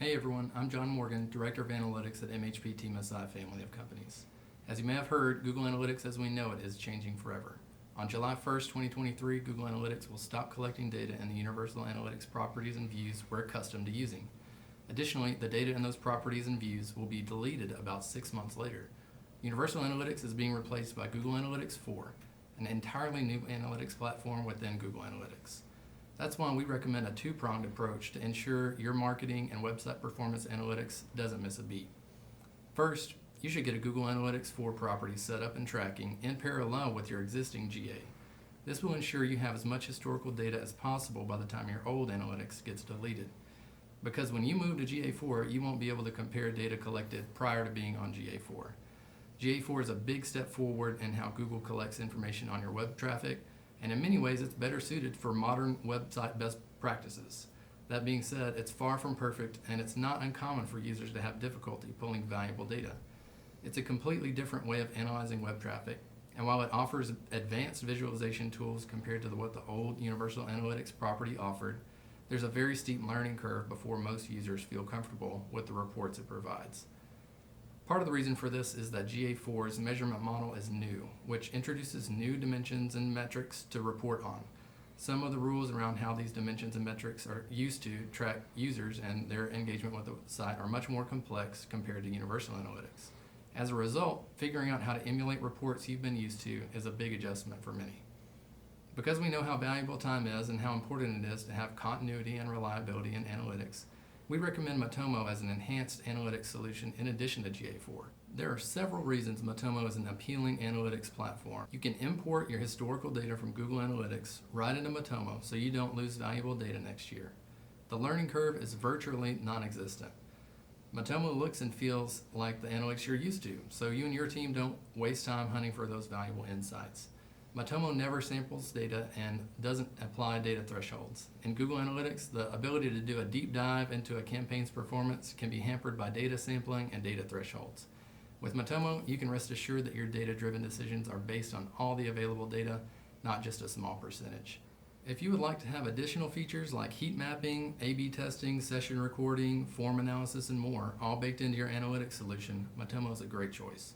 Hey everyone, I'm John Morgan, Director of Analytics at MHP Team SI family of companies. As you may have heard, Google Analytics as we know it is changing forever. On July 1st, 2023, Google Analytics will stop collecting data in the Universal Analytics properties and views we're accustomed to using. Additionally, the data in those properties and views will be deleted about 6 months later. Universal Analytics is being replaced by Google Analytics 4, an entirely new analytics platform within Google Analytics. That's why we recommend a two-pronged approach to ensure your marketing and website performance analytics doesn't miss a beat. First, you should get a Google Analytics 4 property set up and tracking in parallel with your existing GA. This will ensure you have as much historical data as possible by the time your old analytics gets deleted. Because when you move to GA4, you won't be able to compare data collected prior to being on GA4. GA4 is a big step forward in how Google collects information on your web traffic, and in many ways it's better suited for modern website best practices. That being said, it's far from perfect, and it's not uncommon for users to have difficulty pulling valuable data. It's a completely different way of analyzing web traffic, and while it offers advanced visualization tools compared to what the old Universal Analytics property offered, there's a very steep learning curve before most users feel comfortable with the reports it provides. Part of the reason for this is that GA4's measurement model is new, which introduces new dimensions and metrics to report on. Some of the rules around how these dimensions and metrics are used to track users and their engagement with the site are much more complex compared to Universal Analytics. As a result, figuring out how to emulate reports you've been used to is a big adjustment for many. Because we know how valuable time is and how important it is to have continuity and reliability in analytics, we recommend Matomo as an enhanced analytics solution in addition to GA4. There are several reasons Matomo is an appealing analytics platform. You can import your historical data from Google Analytics right into Matomo so you don't lose valuable data next year. The learning curve is virtually non-existent. Matomo looks and feels like the analytics you're used to, so you and your team don't waste time hunting for those valuable insights. Matomo never samples data and doesn't apply data thresholds. In Google Analytics, the ability to do a deep dive into a campaign's performance can be hampered by data sampling and data thresholds. With Matomo, you can rest assured that your data-driven decisions are based on all the available data, not just a small percentage. If you would like to have additional features like heat mapping, A/B testing, session recording, form analysis, and more, all baked into your analytics solution, Matomo is a great choice.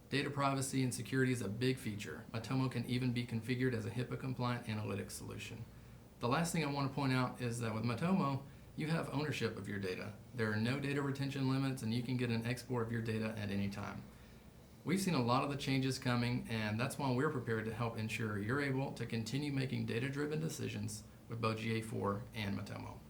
Data privacy and security is a big feature. Matomo can even be configured as a HIPAA-compliant analytics solution. The last thing I want to point out is that with Matomo, you have ownership of your data. There are no data retention limits, and you can get an export of your data at any time. We've seen a lot of the changes coming, and that's why we're prepared to help ensure you're able to continue making data-driven decisions with both GA4 and Matomo.